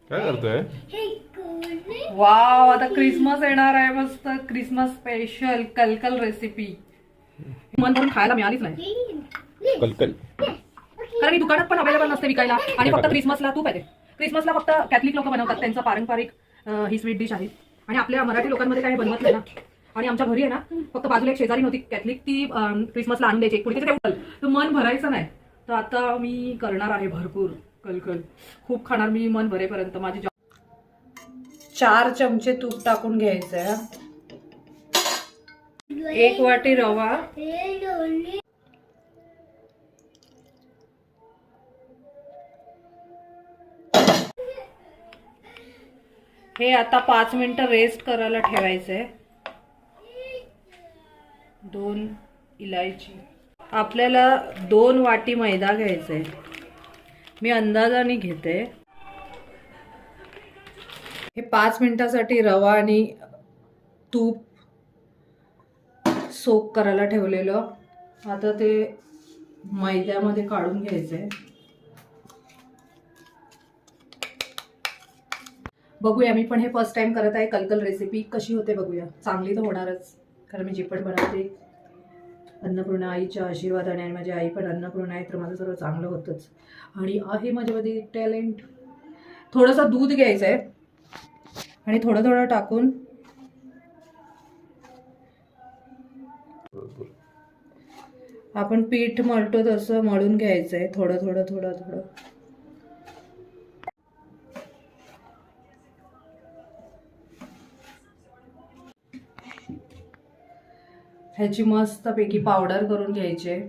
काय करतोय? वाव, आता क्रिसमस येणार आहे. मस्त क्रिसमस स्पेशल कलकल रेसिपी मन भरून खायला मिळालीच नाही. कलकल कारण ही दुकानात पण अवेलेबल नसते विकायला. आणि फक्त क्रिसमसला तू पाहिजे. क्रिसमसला फक्त कॅथलिक लोक बनवतात, त्यांचं पारंपरिक ही स्वीट डिश आहे. आणि आपल्या मराठी लोकांमध्ये काही बनवत नाही ना. आणि आमच्या घरी आहे ना, फक्त बाजूला एक शेजारी नव्हती कॅथलिक, ती क्रिसमसला आणून द्यायची. कुठे तर मन भरायचं नाही. तर आता मी करणार आहे भरपूर कलकल. खूप खाणार मी मन भरेपर्यंत. माझी 4 चमचे तूप टाकून घ्यायचंय. 1 वाटी रवा, हे आता 5 मिनिटं रेस्ट करायला ठेवायचंय. 2 इलायची. आपल्याला 2 वाटी मैदा घ्यायचंय. मी अंदाजाने घेते. हे 5 मिनिटासाठी रवा आणि तूप सोक करायला ठेवलेलं. आता ते मैद्यामध्ये काढून घ्यायचंय. बघूया, मी पण हे फर्स्ट टाइम करत आहे कलकल रेसिपी. कशी होते बघूया. चांगली तर होणारच, कारण मी जे पण बनवते अन्नपूर्णा आईच्या आशीर्वादाने, आणि माझी आई पण अन्नपूर्णा आहे, तर माझं सर्व चांगलं होतंच. आणि आहे माझ्यामध्ये टॅलेंट. थोडंसं दूध घ्यायचं आहे आणि थोडं थोडं टाकून आपण पीठ मळतो तसं मळून घ्यायचं आहे. थोडं थोडं थोडं थोडं. ह्याची मस्तपैकी पावडर करून घ्यायची.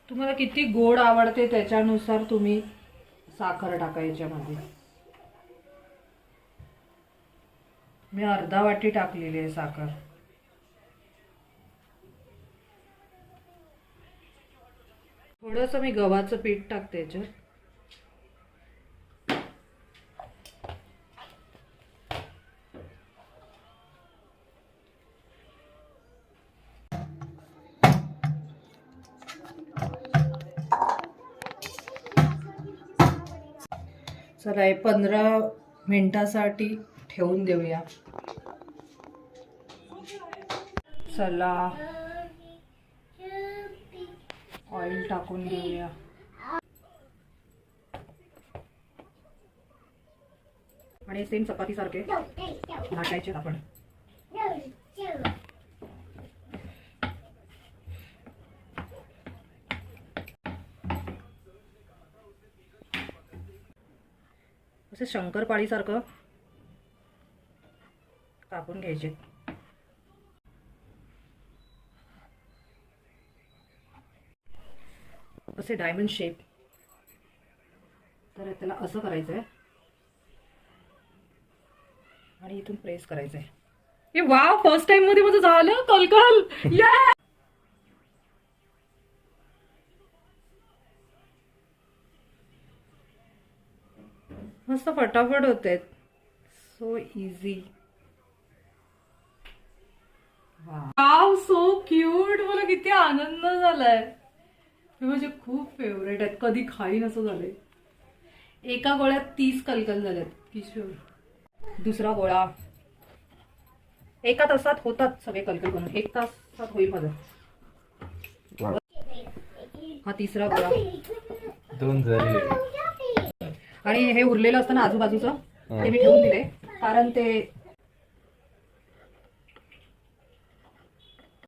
तुम्हाला किती गोड आवडते त्याच्यानुसार तुम्ही साखर टाकायच्या मध्ये. मी अर्धा वाटी टाकलेली आहे साखर. थोडंसं मी गव्हाचं पीठ टाकते याच्यात. चला, हे 15 मिनिटासाठी ठेवून देऊया. चला, ऑइल टाकून घेऊया. आणि सेम चपाती सारखे लाटायचे आपण. असे शंकरपाळी सारखं कापून घ्यायचे. असे डायमंड शेप. तर त्याला असं करायचंय आणि इथून प्रेस करायचंय. हे वाव, फर्स्ट टाइम मध्ये माझं झालं कलकल. मस्त फटाफट होते. So easy. Wow, so cute. मला किती आनंद झालाय. हे म्हणजे खूप फेवरेट आहेत. कधी खाईन असं झालंय. एका गोळ्यात 30 कलकल झाल्यात. किशोर. दुसरा गोळा. एका तासात होतात सगळे कलकल बनून. 1 तासात होईल माझं. हा तिसरा गोळा. 2 झाले. आणि हे उरलेलं असतं ना आजूबाजूचं, ते मी ठेवून दिले. कारण ते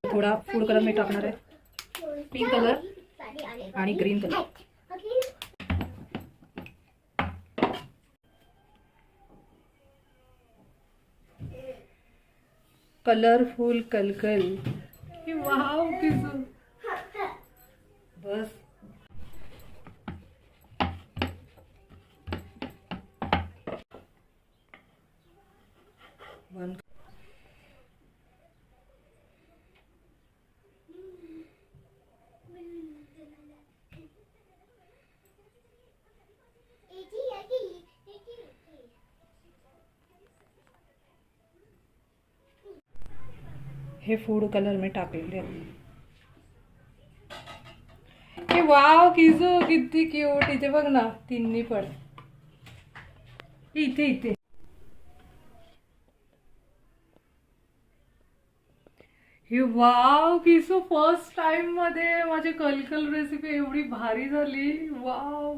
थोडा फूड कलर मी टाकणार आहे. पिंक कलर आणि ग्रीन कलर. कलरफुल कलकल. वाव, बस. बंद. हे फूड कलर मी टाकलेले आहेत. हे वाव किजू किती क्यूट. इथे बघ ना तिन्ही पण. इथे इथे हे वाव किसू फर्स्ट टाइम मध्ये माझी कलकल रेसिपी एवढी भारी झाली. वाव.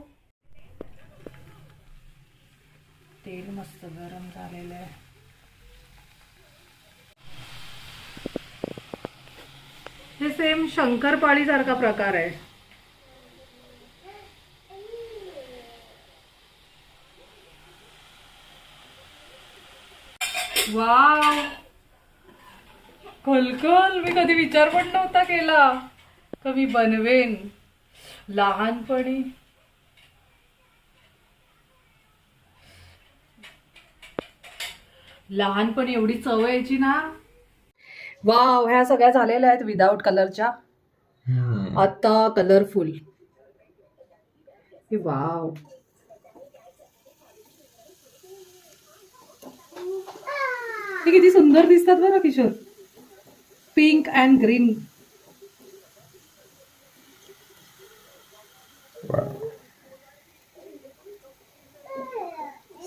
तेल मस्त गरम झालेलं आहे. हे सेम शंकरपाळी सारखा प्रकार आहे. वाव कलकल. मी कधी विचार पण नव्हता केला का मी बनवेन. लहानपणी एवढी चव यायची ना. वाव. ह्या सगळ्या झालेल्या आहेत विदाउट कलरच्या. आता कलरफुल. वाव. हे किती सुंदर दिसतात बरं Kishor. Pink and green.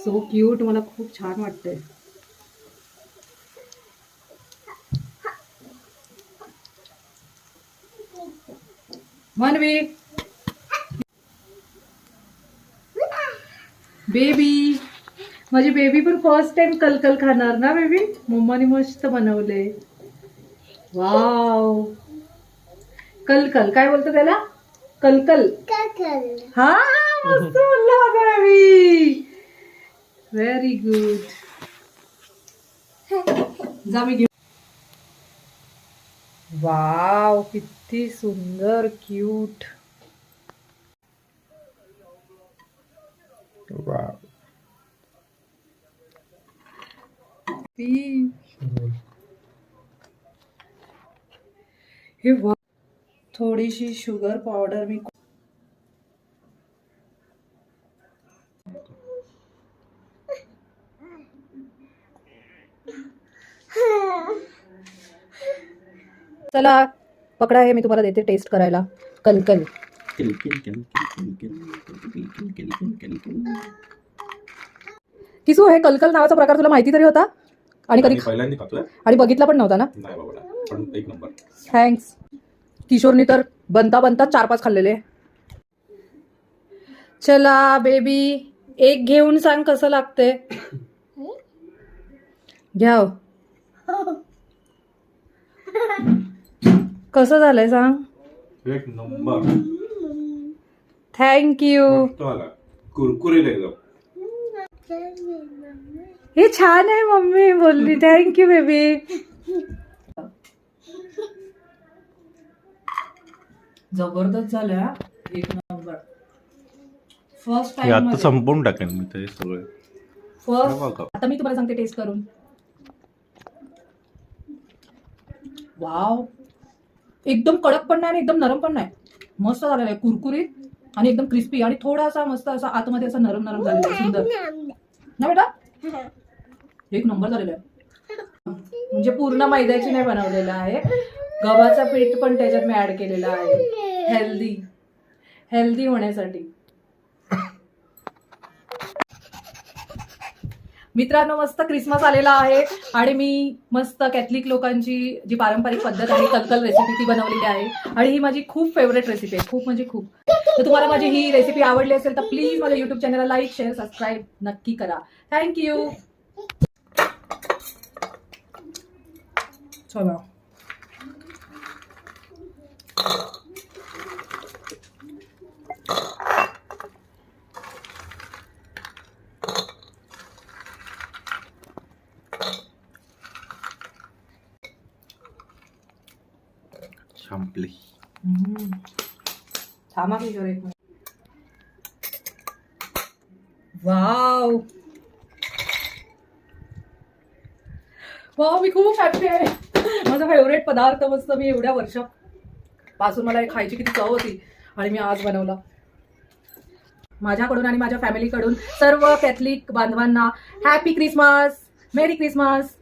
So cute. मला खूप छान वाटतंय. मनवी बेबी. माझी बेबी पण फर्स्ट टाइम कलकल खाणार ना बेबी. मम्माने मस्त बनवले. वाव. कलकल काय बोलतो त्याला. कलकल. हा मस्त बोलला बेबी. Very good. जा मी घेऊ. वाव किती सुंदर क्यूट. वाव. हे वा. थोडीशी शुगर पावडर मी. चला पकडा. हे मी तुम्हाला देते टेस्ट करायला. कलकल. किसू हे कलकल नावाचा प्रकार तुला माहिती तरी होता. आणि कधी पहिल्यांदा खातोय आणि बघितला पण नव्हता ना. नाही बाबा पण एक नंबर. थँक्स. किशोरनी तर बनता 4-5 खाल्लेले. चला बेबी एक घेऊन सांग कसं लागते. घ्याव. कसं झालंय सांग. एक नंबर. थँक्यू. कुरकुरीत एकदम. हे छान आहे मम्मी बोलली. Thank you baby. जबरदस्त झालं. एक नंबर. फर्स्ट टाइम आता संपवून टाकेन मी ते सगळे. फर्स्ट. आता मी तुम्हाला सांगते टेस्ट करून. वाव. एकदम कडक पण नाही आणि एकदम नरम पण नाही. मस्त झालेलं आहे. कुरकुरीत आणि एकदम क्रिस्पी आणि थोडासा मस्त असा आतमध्ये असा नरम झालेला आहे. सुंदर ना बेटा. एक नंबर झालेला आहे. म्हणजे पूर्ण मैद्याची नाही बनवलेला आहे. गव्हाचा पीठ पण त्याच्यात मी ऍड केलेला आहे. हेल्दी होण्यासाठी. मित्रांनो मस्त क्रिसमस आलेला आहे आणि मी मस्त कॅथलिक लोकांची जी पारंपरिक पद्धत आहे कलकल रेसिपी ती बनवलेली आहे. आणि ही माझी खूप फेवरेट रेसिपी आहे. खूप म्हणजे खूप. तर तुम्हाला माझी ही रेसिपी आवडली असेल तर प्लीज माझ्या युट्यूब चॅनलला लाईक शेअर सबस्क्राईब नक्की करा. थँक्यू. चला. संपली. थांबा किशोर एक मिनिट. वाव. वाव मी खूप हॅपी आहे. माझा फेवरेट पदार्थ मस्त मी एवढ्या वर्षापासून मला खायची किती चव होती आणि मी आज बनवला. माझ्याकडून आणि माझ्या फॅमिलीकडून सर्व कॅथलिक बांधवांना हॅपी क्रिसमस. मेरी क्रिसमस.